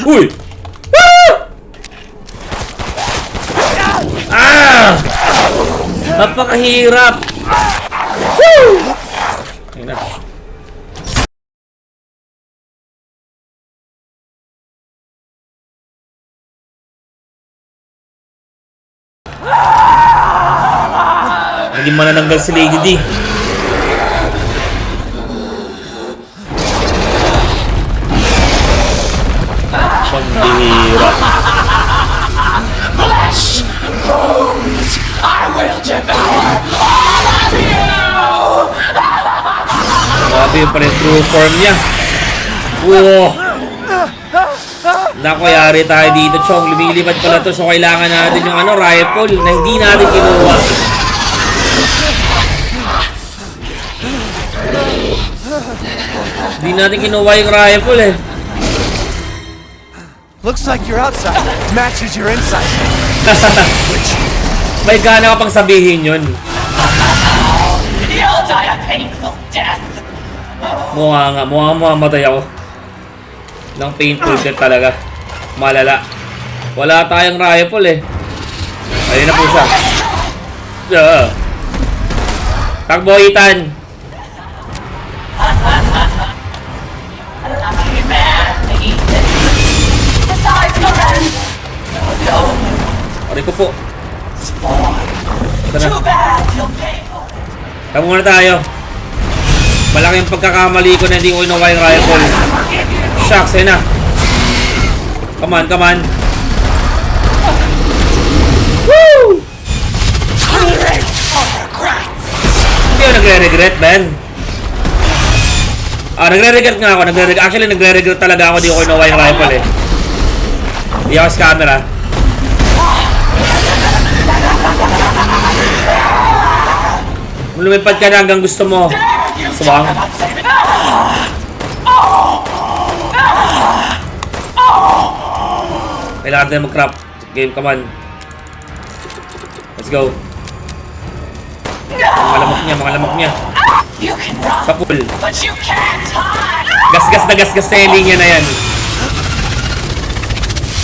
Uy! Ah! Napakahirap! Woo! Ayun na. Hindi manananggal si Lady D. Pambihira. Flesh, bones, I will devour all of you! Grabe yung pala yung true form niya. Wow! Naku, yari tayo dito, Chong. Lumilipad pala to. So, kailangan natin yung rifle na hindi natin kinuha. Hindi natin kinuha yung rifle eh. Looks like your outside matches your inside. May gana ka pang sabihin yun. You'll die a painful death. Mukhang mamatay ako. Ng painful death talaga. Malala. Wala tayong rifle eh. Ayun na po siya. Takbo, Ethan. Aray ko po. Too bad you'll pay for it. Tama muna tayo. Malaking pagkakamali ko na hindi ko inuwa yung rifle. Shucks, ayun na. Come on, come on. Woo! Hindi ako nagre-regret, Ben. Nagre-regret nga ako. Actually, nagre-regret talaga ako. Hindi ko inuwa yung rifle eh. Hindi ako sa camera. Lumipad ka na hanggang gusto mo. Subang. Kailangan tayo mag-crop. Game, come on. Let's go. Mga lamok niya. Sa pool. Gas na yung linya na yan.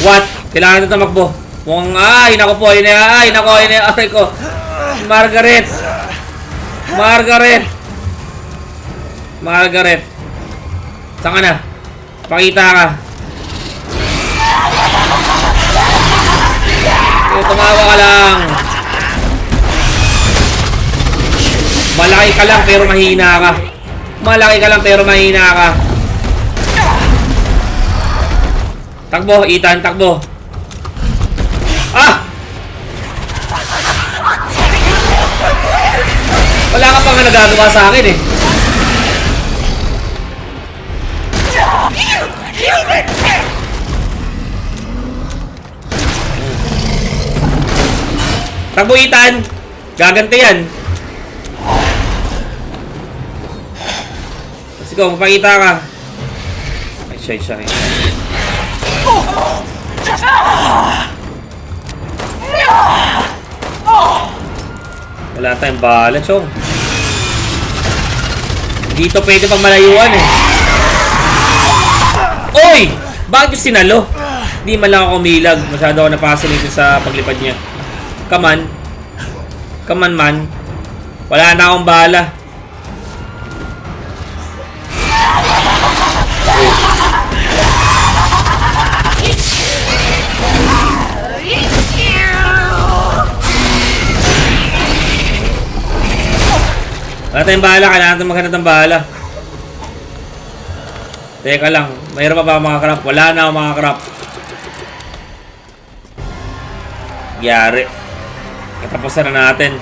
What? Kailangan ito tamakbo. Mukhang, nako po, aray ko. Margaret. Saan ka na? Pakita ka. Tumawa ka lang. Malaki ka lang pero mahina ka. Takbo, Ethan, takbo. Wala ka pa nga nagagawa sa akin eh. Takbo, Ethan. Gaganti yan. Let's go, mapakita ka. Ay, siya. Wala tayong bala, Chong. Dito pwede pang malayuan eh. Oy! Bakit yung sinalo? Hindi man lang ako umilag. Masyado ako napasalitin sa paglipad niya. Come on, man. Wala na akong bala. Wala tayong bala, kailangan natin maghanap ng bala. Teka lang, mayroon pa ba mga crop? Wala na ako mga crop. Gyari. Katapusan na natin.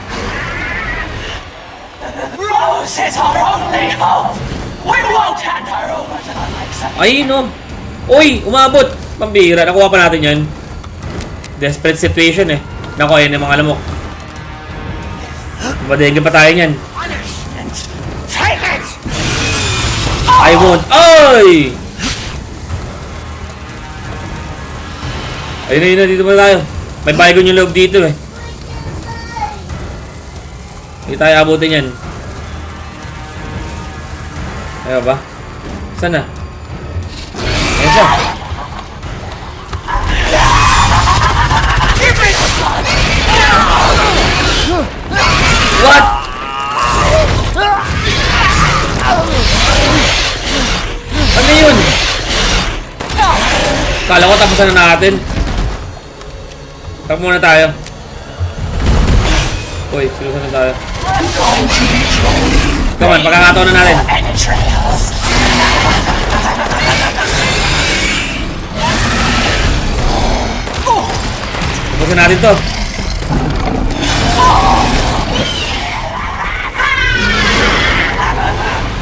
Rose is our only hope. We won't hand her over to the likes of Ay, no. Uy, umabot. Pambihira, nakuha pa natin yan. Desperate situation eh. Naku, ayun yung mga lamok. Badenge pa tayo niyan. take it. I won't. Ay! Ayun na, dito muna tayo. May baygon yung loob dito eh. Hindi tayo abutin yan. Ayaw ba? Saan na? Ayan siya. Kala ko tapusan na natin. Tap muna tayo. Uy, silusan na tayo. Come on, pagkakataon na natin. Entrails. Tapusan natin to.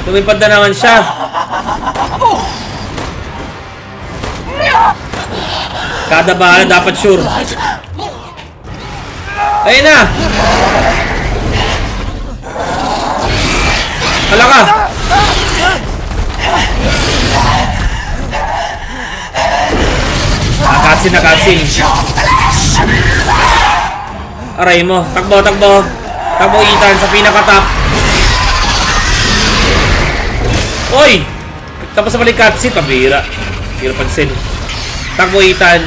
Lumipad na naman siya. Kada bahala dapat sure. Ayun na! Hala ka! Nakatsin. Aray mo. Takbo. Takbo Ethan sa pinaka-top. Oy! Tapos sa balik cutscene. Pabira. Hindi na pansin. Takbo Ethan.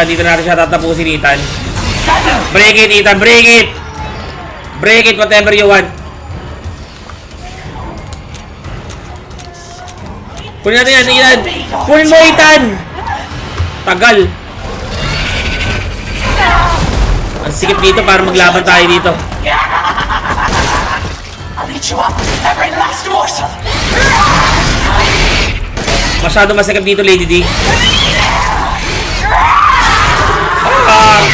Dito natin siya tatapusin, Ethan. Break it, Ethan. Break it, whatever you want. Kunin natin yan, Ethan. Kunin mo, Ethan. Tagal. Ang sikip dito para maglaban tayo dito. I'll eat you up, every last morsel. Masyado masikip dito, Lady D. Ah!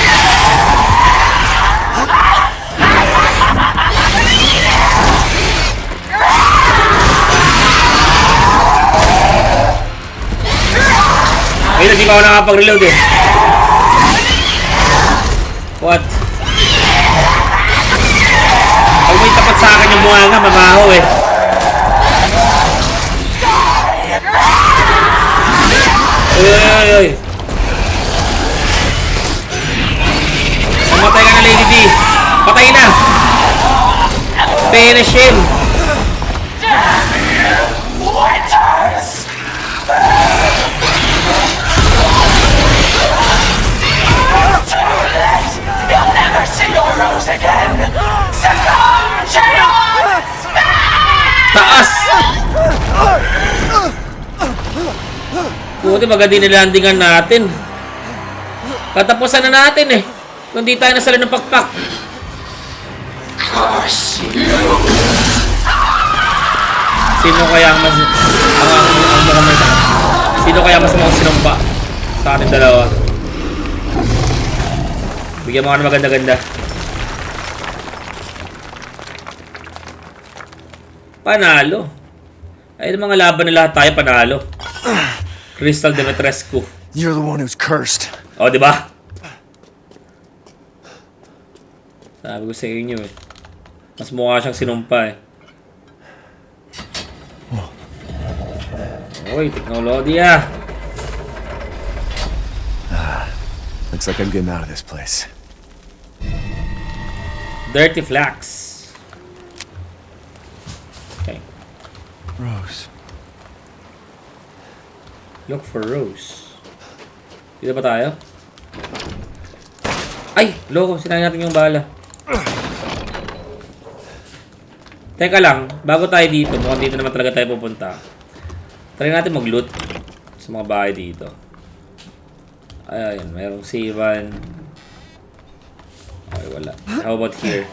Ayun, hindi pa ako nakapag-reload eh. What? Pag may tapat sa akin yung bunga nga, mabaho eh. Uy. Mamatay ka na, Lady D. Patay na. Finish him. Winters! Too late! You'll never see your rose again! Succumb, Cheon! Taas. Buti maganda nilandingan natin. Katapusan na natin eh. Kung di tayo nasala ng pakpak. Sino kaya ang mas... Sino kaya mas mga sinumpa sa ating dalawa? Bigyan mo ka na maganda-ganda. Panalo. Ay, mga laban na lahat tayo panalo. Crystal Dimitrescu. You're the one who's cursed. O, di ba? Sabi ko sa inyo eh. Mas mukha siyang sinumpa eh. Uy, teknolohiya. Looks like I'm getting out of this place. Dirty Flax. Okay. Rose. Look for Rose. Dito ba tayo? Ay! Loko, sinayin natin yung bala. Teka lang, bago tayo dito, mukhang dito naman talaga tayo pupunta. Try natin mag-loot sa mga bahay dito. Ayun, mayroong savan. Okay, wala. How about here?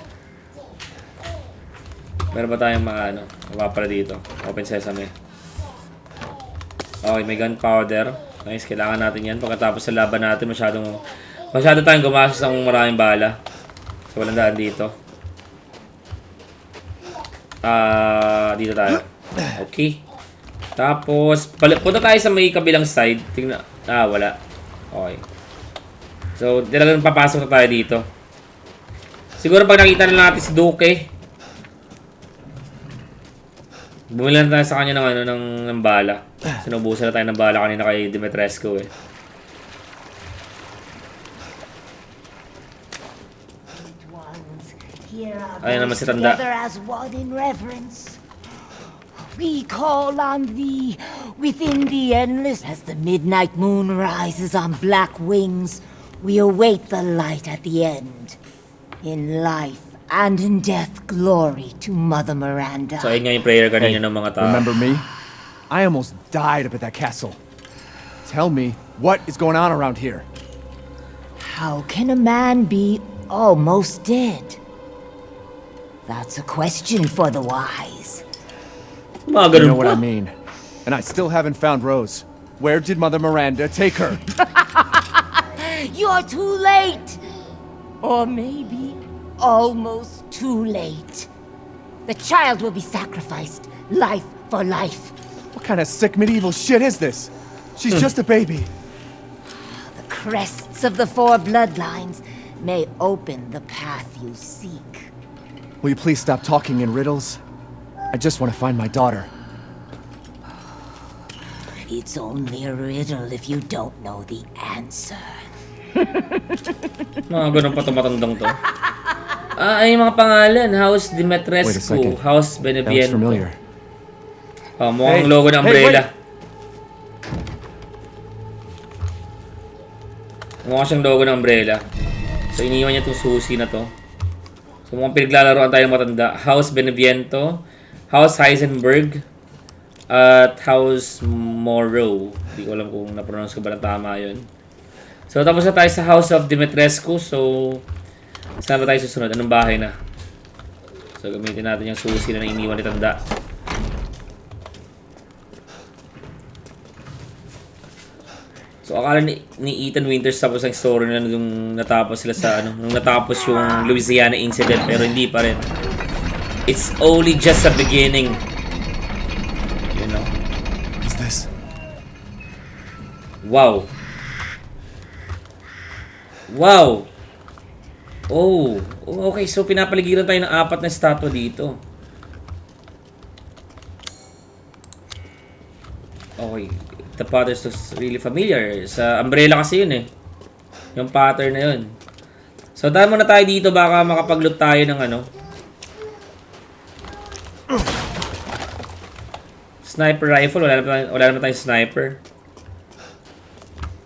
Meron ba tayong mga ano, mapapala dito? Open sesame. Okay, may gunpowder. Nice, kailangan natin yan. Pagkatapos sa laban natin, masyado tayong gumastos ng maraming bala. So, walang daan dito. Dito tayo. Okay. Tapos, punta tayo sa may kabilang side. Tingnan. Wala. Okay. So, talagang papasok na tayo dito. Siguro pag nakita na natin si Duque, bumili na tayo sa kanya ng bala. Sinubusan na tayo ng bala kanina kay Dimitrescu eh. Ayun naman si Tanda. As one in reverence. We call on thee within the endless. As the midnight moon rises on black wings, we await the light at the end. In life and in death, glory to Mother Miranda. So ayun nga yung prayer kanina ng mga tao. Remember me? I almost died up at that castle. Tell me, what is going on around here? How can a man be almost dead? That's a question for the wise. Mga You ganun know what pa. I mean. And I still haven't found Rose. Where did Mother Miranda take her? You're too late! Or maybe almost too late. The child will be sacrificed, life for life. What kind of sick medieval shit is this? She's just a baby. The crests of the four bloodlines may open the path you seek. Will you please stop talking in riddles? I just want to find my daughter. It's only a riddle if you don't know the answer. Mga ganun pa to matandang to. Ay, mga pangalan. House Wait a Dimitrescu. second. House That looks Beneviento. familiar. Mukhang Hey, logo ng hey, umbrella. Mukha siyang logo ng umbrella. So, iniwan niya itong susi na to. So, mukhang pinaglalaroan tayo ng matanda. House Beneviento, House Heisenberg, at House Moreau. Hindi ko alam kung na-pronounce ko ba ng tama yun. So, tapos na tayo sa House of Dimitrescu. So, saan ba tayo susunod? Anong bahay na? So, gamitin natin yung susi na iniwan ni Tanda. So, akala ni Ethan Winters tapos ang story na nung natapos sila sa nung natapos yung Louisiana incident, pero hindi pa rin. It's only just a beginning. You know? What's this? Wow. Wow. Oh, okay. So, pinapaligiran tayo ng 4 na statwa dito. Okay. The pattern is really familiar. Sa umbrella kasi yun eh. Yung pattern na yun. So, dahil muna tayo dito. Baka makapag-loot tayo ng ano. Sniper rifle. Wala naman tayong sniper.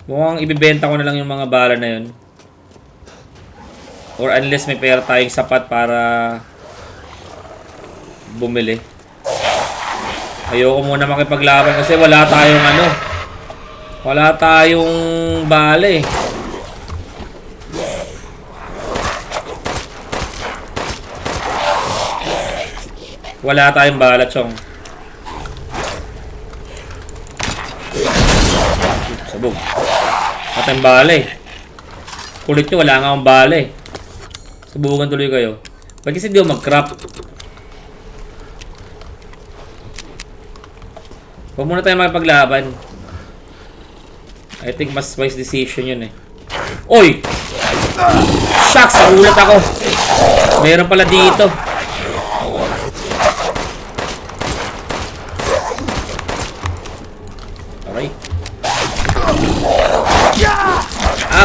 Mukhang ibibenta ko na lang yung mga bala na yun. Or unless may pera tayong sapat para bumili. Ayoko muna makipaglaban kasi wala tayong ano. Wala tayong bala eh. Wala tayong bala, chong. Sabog. Wala tayong bala eh. Kulit nyo, wala nga akong bala eh. Subukan tuloy kayo. Ba't kasi di ako mag-crap? Huwag muna tayo makipaglaban. I think mas wise decision yun eh. Oy! Shucks! Nagulat ako. Meron pala dito. Alright.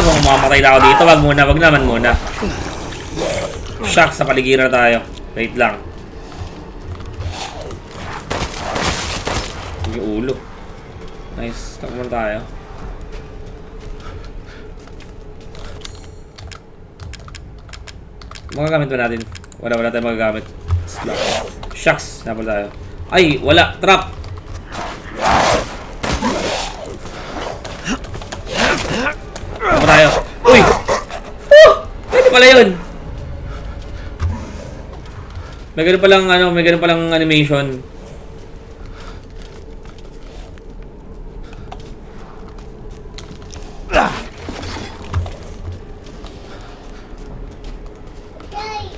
Kung mamamatay na ako dito, wag naman muna. Shucks! Sa paligiran na tayo. Wait lang. Yung ulo. Nice. Takbo muna tayo. Magagamit ba natin? Wala tayong magagamit. Shucks! Napal tayo. Ay! Wala! Trap! Takbo tayo. Uy! Pwede pala yun! May ganun palang animation.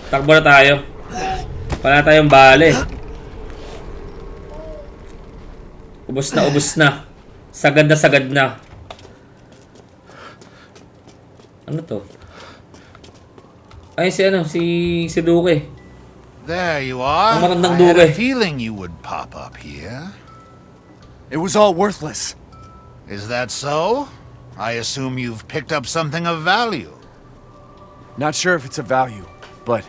Takbo na tayo. Wala tayong bale. Ubus na. Sagad na. Ano to? Ay, si Duque. There you are. Ang matandang I had a duke. feeling you would pop up here. It was all worthless. Is that so? I assume you've picked up something of value. Not sure if it's of value, but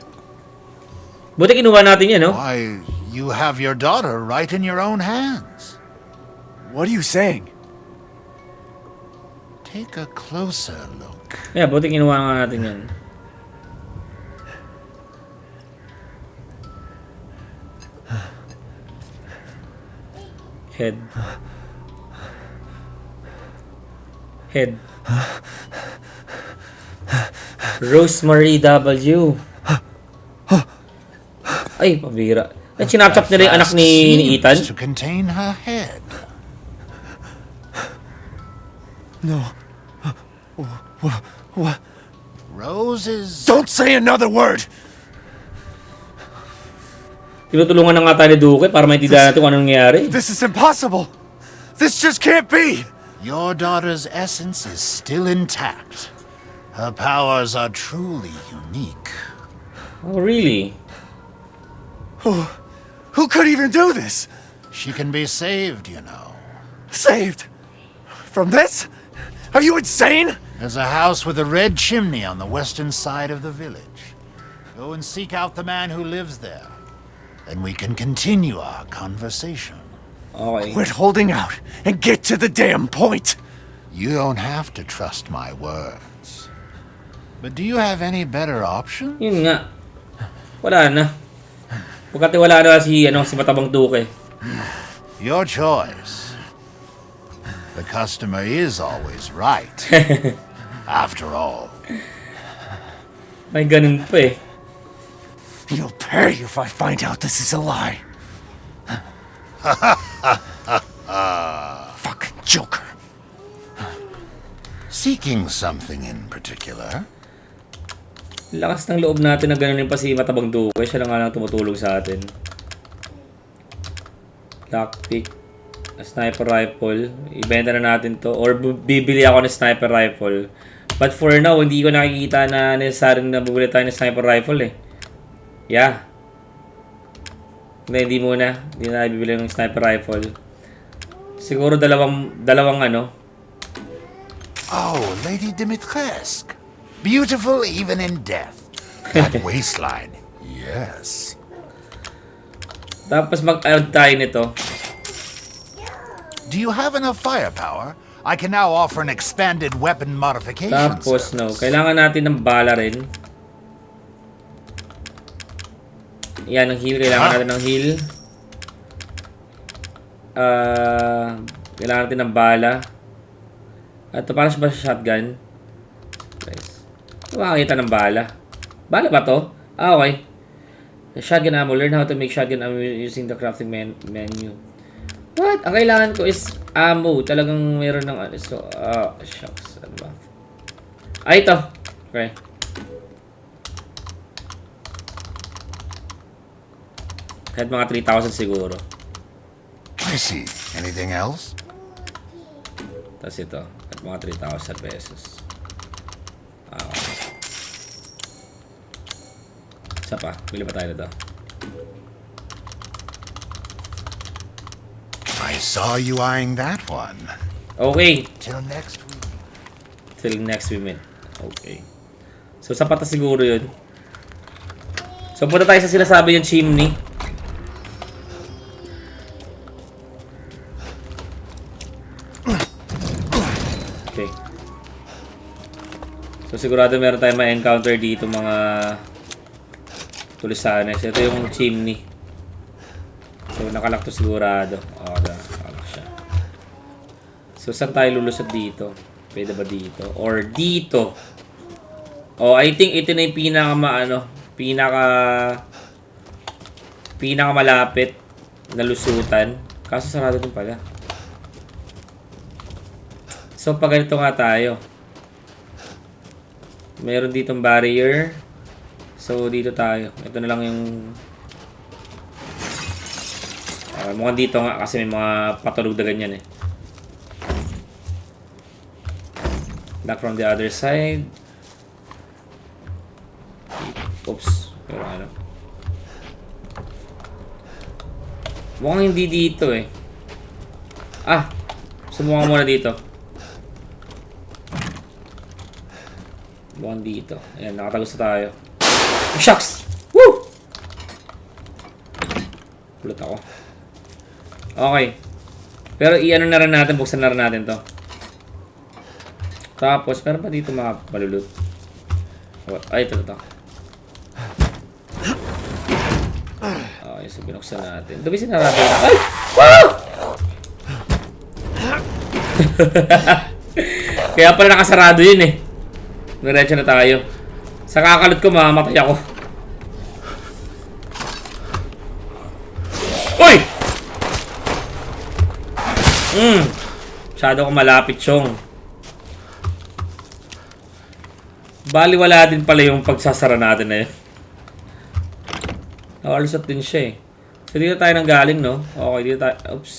Buti kinuha natin yan, no? Why, you have your daughter right in your own hands. what are you saying? Take a closer look. Yeah, buti kinuha nga natin yan. Head. Head. Rosemary W. Ay, pabira. Sinapchap nila yung anak ni Ethan. To contain her head. No. What? Rose is... Don't say another word! Tinutulungan na nga tayo ni Duque para maintindihan natin kung anong nangyayari. This is impossible! This just can't be! Your daughter's essence is still intact. Her powers are truly unique. Oh, really? Who could even do this? She can be saved, you know. Saved? From this? Are you insane? There's a house with a red chimney on the western side of the village. Go and seek out the man who lives there. Then we can continue our conversation. Okay. Quit holding out and get to the damn point! You don't have to trust my words. But do you have any better option? Yun nga. Wala na. Pagkatiwala na si Matabang Duque. Your choice. The customer is always right. After all. May ganun pa eh. You'll pay if I find out this is a lie. Fucking joker. Seeking something in particular? Lakas ng loob natin na ganunin pa si Matabang Duque. Siya na nga lang tumutulong sa atin. Lockpick. Sniper rifle. Ibenta na natin to. Or bibili ako ng sniper rifle. But for now, hindi ko nakikita na necessary na bubili tayo ng sniper rifle eh. Yeah. Hindi muna. Hindi na bibili ng sniper rifle. Siguro dalawang ano. Oh, Lady Dimitrescu. Beautiful even in death. That waistline. Yes. Tapos mag-add tayo nito. Do you have enough firepower? I can now offer an expanded weapon modification Tapos no. service. Kailangan natin ng bala rin. Yan, ang heal. Kailangan natin ng heal. Kailangan natin ng bala. At para sa shotgun. Nice. Makakita ng bala. Bala ba to? Ah, okay. The shotgun ammo. Learn how to make shotgun ammo using the crafting menu. What? Ang kailangan ko is ammo. Talagang meron ng ano. So, shucks. Ano ba? Ah, ito. Okay. Kahit mga 3,000 siguro. I see. Anything else? Tapos ito. Kahit mga 3,000 pesos. Okay. Isa pa. Bili pa tayo nito. I saw you eyeing that one. Okay. Till next week. Till next we meet. Okay. So, sapat na siguro yun. So, punta tayo sa sinasabi yung chimney. Okay. So, sigurado meron tayong ma-encounter dito mga tulisanes. Ito yung chimney. So, nakalak to sigurado. Oo, nakalak siya. So, saan tayo lulusot dito? Pwede ba dito? Or dito? Oh, I think ito na yung pinaka malapit na lusutan. Kaso sarado din pala. So, pag ganito nga tayo. Meron ditong barrier. So, dito tayo. Ito na lang yung... mukhang dito nga kasi may mga patulog na ganyan eh. Back from the other side. Oops. Pero ano. Mukhang hindi dito eh. Ah! Sumuha muna dito. Mukhang dito. Ayan, nakatagos na tayo. Oh, shucks! Woo! Pulot ako. Okay. Pero i-ano na rin natin, buksan na rin natin to. Tapos, meron pa dito mga malulot. Ay, ito. Okay, so binuksan natin. Dumisin na natin. Ay! Wow! Kaya pala nakasarado yun eh. Diretso na tayo. Sa kakalot ko, mamamatay ako. Uy! Masyado ko malapit siyong. Bali wala din pala yung pagsasara natin na yun. Nakalusot din siya eh. So dito tayo nang galing, no? Okay, dito tayo. Oops.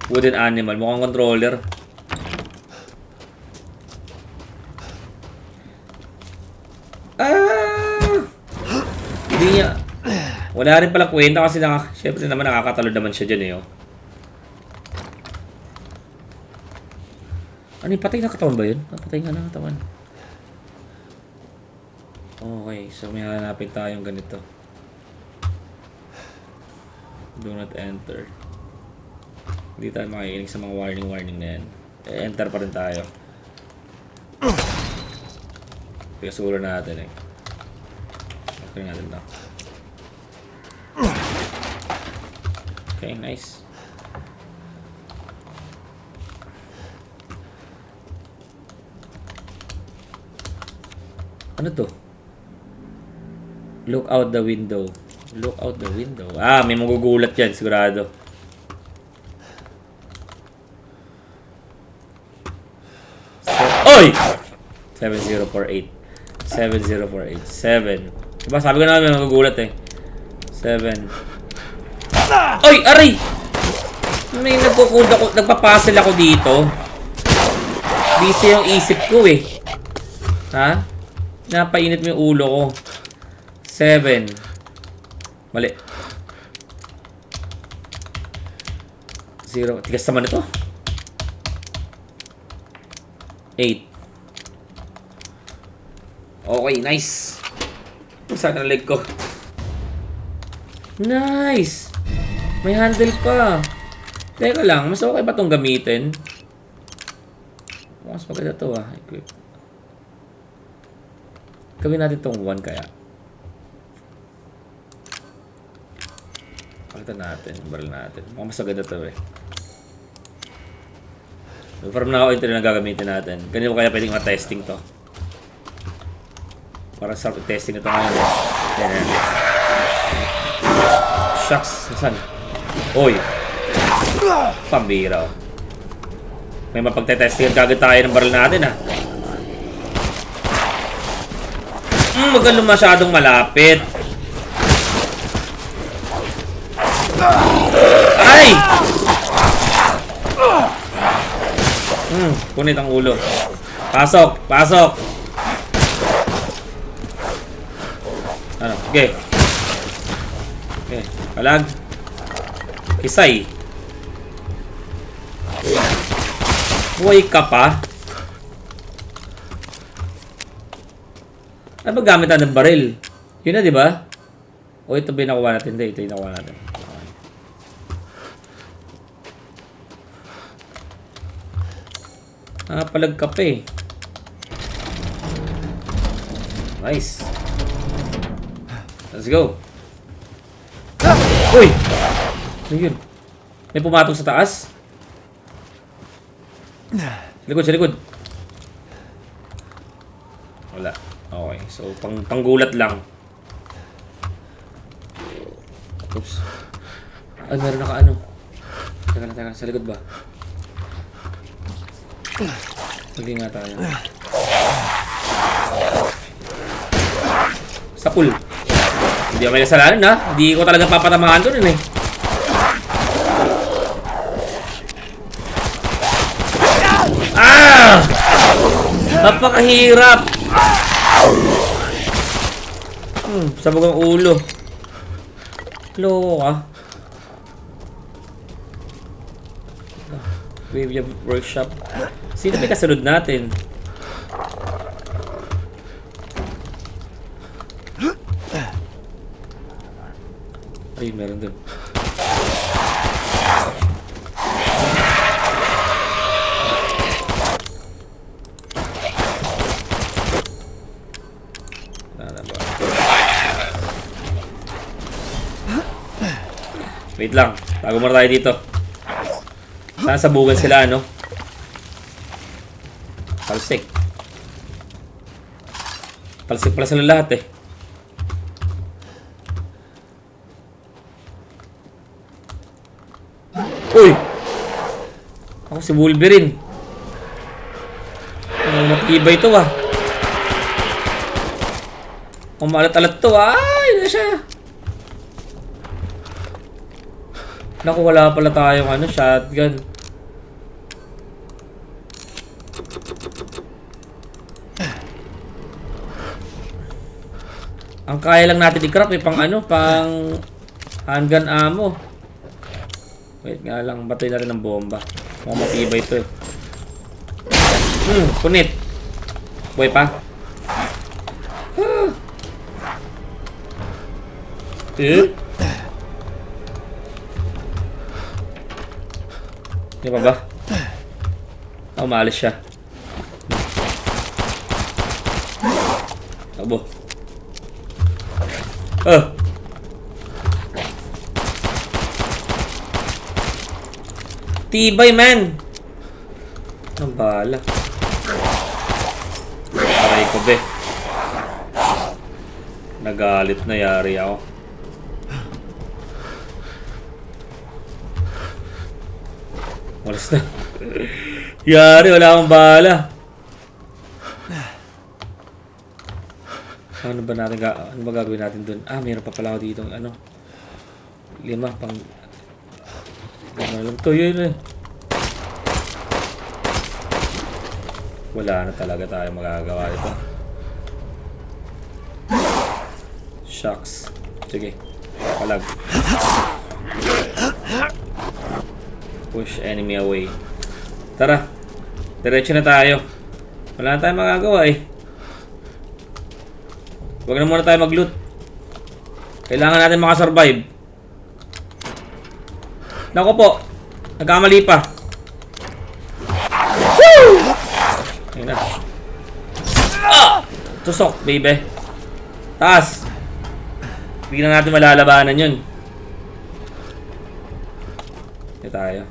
Wooden animal. Mukhang controller. Hindi niya. Wala rin pala kwenta kasi syempre naman nakakatalod naman siya dyan eh. Oh. Ano yung patay na katawan ba yun? Patay nga na katawan. Okay, so may hanapin tayong ganito. Do not enter. Hindi tayo makikinig sa mga warning na yan. Enter pa rin tayo. Pagkasulo natin eh. Okay natin na. Okay, nice. Ano to? Look out the window. Look out the window. Ah, may magugulat yan, sigurado. Oy! 7048. 7048. 7. Diba, sabi ko na may magugulat eh. 7. Oy! Aray! May nagpapuzzle ako dito. Busy yung isip ko eh. Ha? Napainit mo yung ulo ko. 7. Mali. 0. Tigas naman ito. 8. Okay, nice. Saan ang leg ko? Nice! May handle pa. Teka lang, mas okay ba itong gamitin? Mas maganda ito ah. Equip. Gawin natin itong 1 kaya. Pakita natin, baril natin. Mas maganda ito eh. From now, ito na gagamitin natin. Ganito kaya pwedeng ma-testing to. Para sa testing ito ngayon eh. Yan. Shucks, saan? Oy! Pambira oh. May mapagtetestingan kagad tayo ng baril natin ah. Wag kang masyadong malapit. Ay! Punit ang ulo. Pasok! Pasok! Ano? Okay. Okay. Kalag. Kisay. Buhay ka pa? Ano ba gamit ng baril? Yun na, di ba? O ito ba yung nakuha natin? Hindi, ito yung nakuha natin. Palag ka pa eh. Nice. Let's go. Uy! Ano yun? May pumatong sa taas? Sa likod, sa likod. Wala. Okay, so panggulat lang. Oops. Ay, meron naka ano. Teka, sa likod ba? Sige nga tayo. Sa pool. Hindi ako may kasalanan ha. Hindi ko talaga papatamahan doon eh. Ah! Napakahirap. Sabog ang ulo. Loko ka. Graveyard workshop. Sino may kasunod natin? Ay, meron doon. Wait lang. Tago muna tayo dito. Sana sabugan sila, ano? Talsik. Talsik pala sila lahat eh. Uy! Ako si Wolverine. Matibay to ah. Umalat-alat to ah. Ay, na siya. Naku, wala pala tayong ano, shotgun. Ang kaya lang natin i-craft eh, pang ano, pang handgun ammo. Wait nga lang, batay na rin ng bomba. Mukhang matibay ito eh. Punit. Buhay pa. Hindi pa ba? Umalis siya. Abo. Tibay man. Ang bala. Aray ko be. Nagalit na yari ako. Walas na. Yari, wala akong bala. Ano ba gagawin natin dun? Ah, mayroon pa pala ako dito. Ano? 5 pang... Ano lang to yun eh. Wala na talaga tayo magagawa ito. Shucks. Sige. Palag. Push enemy away. Tara. Diretso na tayo. Wala na tayong magagawa eh. Huwag na muna tayo mag-loot. Kailangan natin makasurvive. Naku po. Nagkamali pa. Woo! Ayun na. Tusok, baby. Taas. Hindi na natin malalabanan yun. Dito tayo.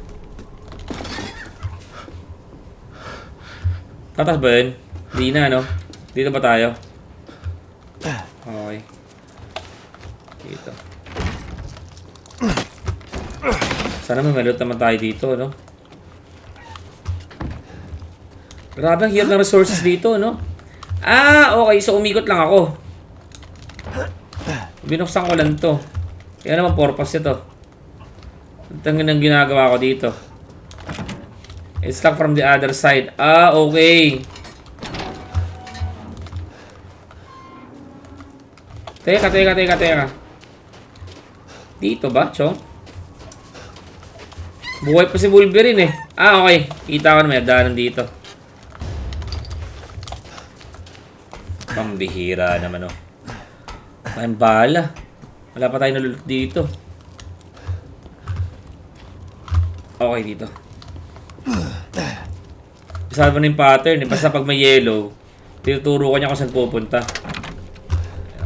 Tatas ba yun? Hindi na, no? Dito ba tayo? Okay. Dito. Sana may malot naman tayo dito, no? Grabe, ang hirap ng resources dito, no? Ah, okay. So, umikot lang ako. Binuksan ko lang to. Kaya naman purpose ito. Ito ang ginagawa ko dito. It's like from the other side. Ah, okay. Teka. Dito ba, chong? Buhay pa si Wolverine eh. Ah, okay. Kita ko na may daanan dito. Pambihira naman, oh. May bala. Wala pa tayo nalulot dito. Okay, dito. Isa ba na yung pattern eh. Basta pag may yellow, tinuturo ko niya kung saan pupunta.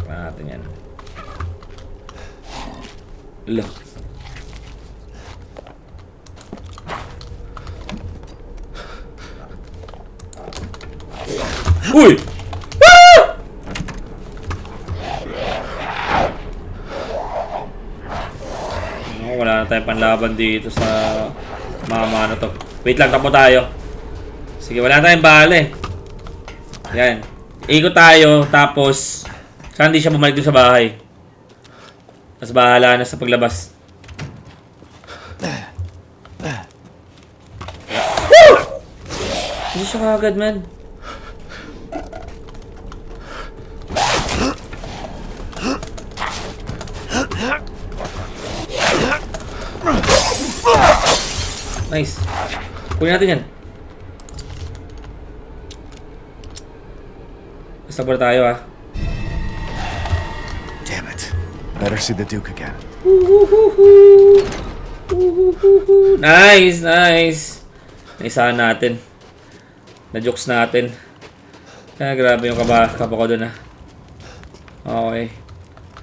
Ayan natin yan. Alo. Uy! Wala na tayong panlaban dito sa mama na to. Wait lang, tapo tayo. Sige, wala na tayong bala eh. Yan. Ikot tayo, tapos saan hindi siya bumalik doon sa bahay. Mas bahala na sa paglabas. Woo! Hindi siya kagad, man. Nice. Kunin natin yan. Basta pa tayo ah. Damn it. Better see the Duke again. Nice. Naisahan natin. Na-jokes natin. Ah, grabe yung kaba ko dun ah. Okay.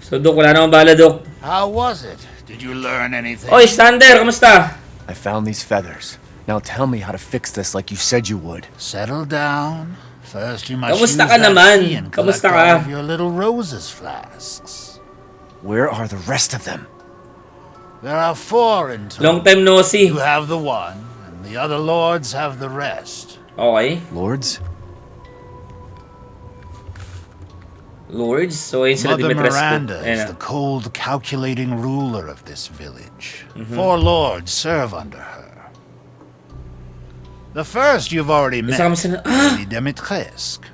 So, Duke, wala namang bala, Duke. How was it? Did you learn anything? Oy, Stander, kamusta? I found these feathers. Now tell me how to fix this like you said you would. Settle down. First, you must Kamusta use ka that naman? key and collect Kamusta all ka? of your little roses flasks. Where are the rest of them? There are 4 in total. Long time no see. You have the one, and the other lords have the rest. Okay. Lords? Lords. So, ayun sila Mother Dimitrescu. Miranda Ayan is na. the cold, calculating ruler of this village. 4 lords serve under her. The first you've already met, Isa kami sa... Ah! Lady Dimitrescu.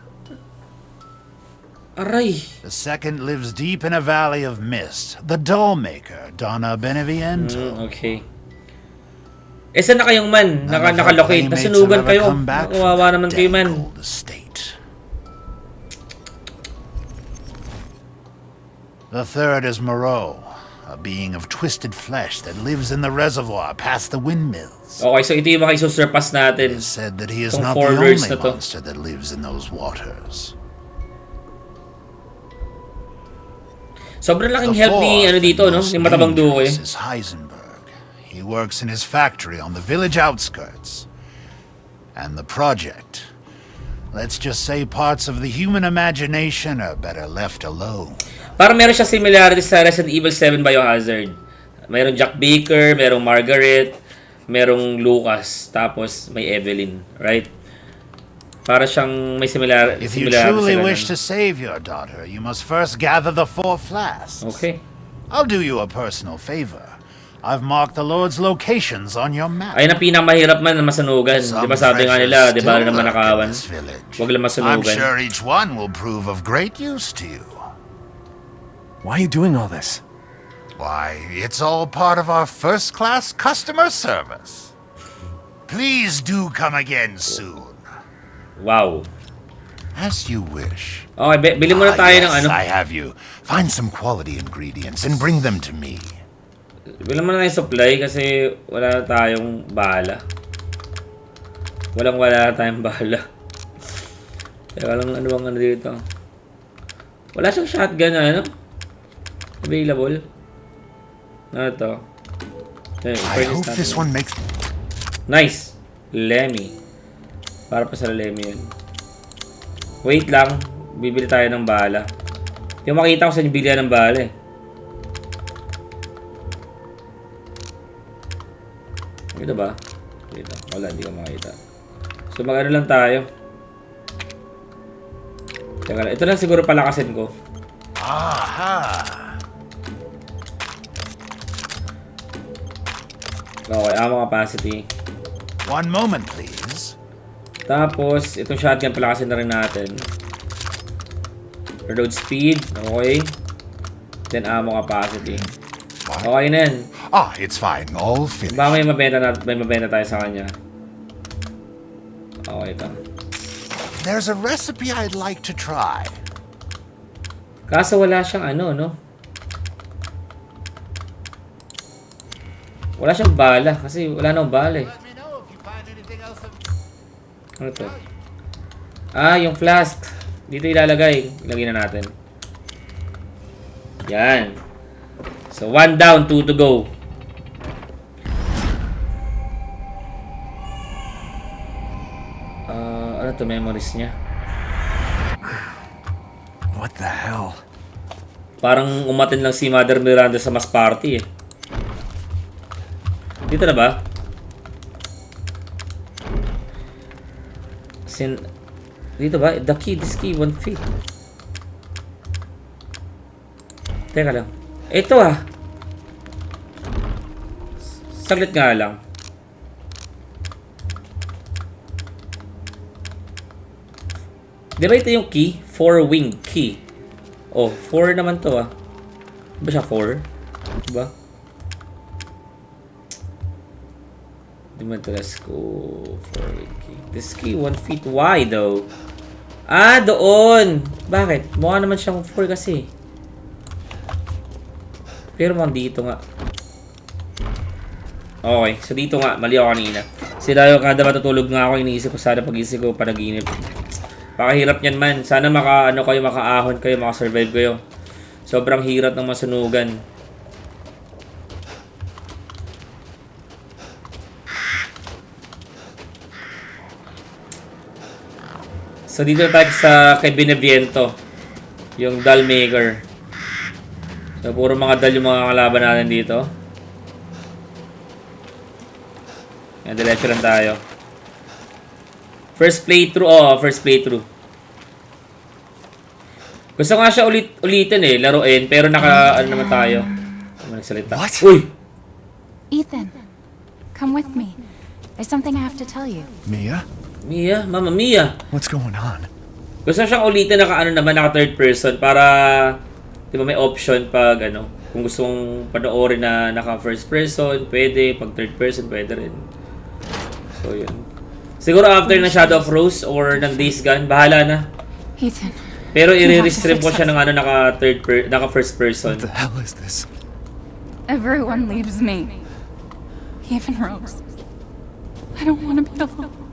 Aray! The second lives deep in a valley of mist, the doll maker, Donna Beneviento. Okay. Eh, saan na kayong man? None of her Nakalocate. playmates Nasunugan have ever kayo. come back from Kawawa the naman kayo man. Danigold estate. The third is Moreau, a being of twisted flesh that lives in the reservoir past the windmills. Okay, so ito yung mga isusurpass It natin. is said that he is Itong not the foreigners only na to. monster that lives in those waters. Sobrang laking The help ni fourth ano dito, and no? most Yung matabang duo eh. dangerous is Heisenberg. He works in his factory on the village outskirts. And the project. Let's just say parts of the human imagination are better left alone. Parang meron siya similarity sa Resident Evil 7 Biohazard. Merong Jack Baker, merong Margaret, merong Lucas, tapos may Evelyn, right? Para siyang may similarity If you sila. truly wish to save your daughter, you must first gather the 4 flasks. Okay. I'll do you a personal favor. I've marked the Lord's locations on your map. Ayun ang pinakamahirap man na masunugan. Di ba sabi nga nila, di ba naman nakawan? Huwag lang I'm masunugan. sure each one will prove of great use to you. Why are you doing all this? Why, it's all part of our first-class customer service. Please do come again soon. Wow. As you wish. Okay, bili muna tayo ng Yes, ano. I have you. Find some quality ingredients and bring them to me. Bili muna tayo ng supply kasi wala na tayong bala. Wala tayong bala. Kaya lang ano bang ano dito. Wala siyang shotgun na ano. Available. Ano to? Okay, I hope natin. this one makes... Nice. Lemmy. Para pa sa Lemmy yun. Wait lang. Bibili tayo ng bala. Yung makita ko sa inyo bilihan ng bala eh. Ito ba? Dito. Wala, hindi ko makita. So mag-ano lang tayo. Teka lang. Ito lang siguro palakasin ko. Aha! Okay, ammo capacity. 1 moment, please. Tapos, itong shotgun palakasin na rin natin. Reload speed. Okay. Then ammo capacity. Okay na yan. Ah, it's fine. All finished. Baka may mabenta tayo sa kanya. Okay ito. There's a recipe I'd like to try. Kaso wala siyang ano, no? Wala siyang bala. Kasi wala nang bala eh. Let me know if you find anything else. Ano to? Ah, yung flask. Dito ilalagay. Ilagay na natin. Yan. So, 1 down, 2 to go. Ano to? Memories niya. What the hell? Parang umatin lang si Mother Miranda sa mas party eh. Dito na ba? Dito ba? The key, this key, 1 feet. Teka lang. Ito ah. Saglit nga lang. Di ba ito yung key? 4-wing key. Oh, 4 naman to ah. Di ba siya 4? Diba? Dimitrescu 4-wing key. This key 1 feet wide though. Ah, doon! Bakit? Mukha naman siyang 4 kasi. Pero mukhang dito nga. Okay, so dito nga. Mali ako kanina. Sila yung kada matutulog nga ako, iniisip ko sana pag-isip ko panaginip. Pakahirap niyan man. Sana makaahon kayo, makasurvive kayo. Sobrang hirap ng masunugan. So dito tayo sa kay Beneviento, yung doll maker. So puro mga doll yung mga kalaban natin dito. Yan, diretso lang tayo. First playthrough, first playthrough. Gusto nga siya ulitin laruin, pero ano naman tayo. Ano nagsalita? What? Uy! Ethan, come with me. There's something I have to tell you. Mia? Mia, Mama Mia. What's going on? Gusto siyang ulitin naka third person para di ba may option pag kung gusto mong panoorin na naka first person, pwede, pag third person pwede rin. So yun. Siguro after na Shadow of Rose or ng Days Gone, bahala na. Ethan, Pero i-restream ko siya ng naka first person. What the hell is this? everyone leaves me. Even Rose. I don't want to be alone.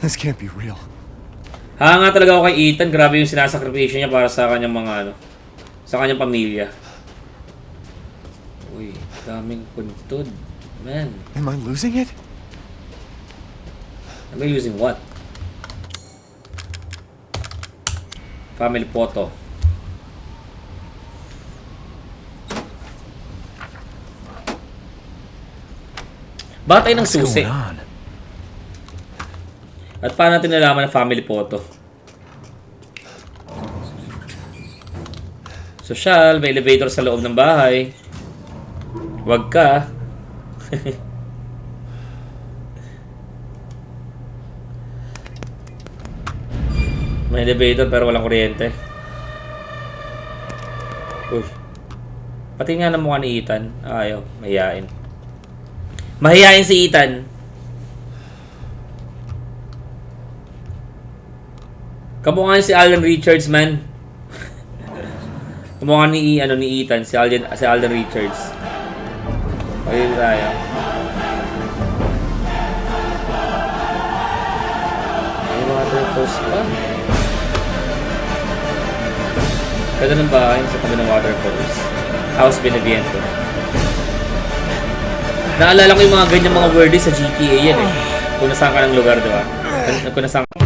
This can't be real. Hanga talaga ako kay Ethan. Grabe yung sinasakripisyo niya para sa kanyang mga sa kanyang pamilya. Uy, daming puntod. Man, Am I losing it? am I using what? Family photo. Batay ng What's susi. going on? At paano natin nalaman ang family photo? Social, may elevator sa loob ng bahay. Wag ka. May elevator pero walang kuryente. Uy. Pati nga ng mukha ni Ethan. Ayaw, mahihain. Mahihain si Ethan. Kamukha niya si Alden Richards, man. Kamukha ni Ethan, si Alden Richards. Ayun tayo. May waterfalls pa. Ganda ng bahay sa tabi ng waterfalls. House Beneviento. Naalala ko yung mga ganyang mga wordies sa GTA yan eh. Kung nasaan ka ng lugar, diba? Kung nasaan ka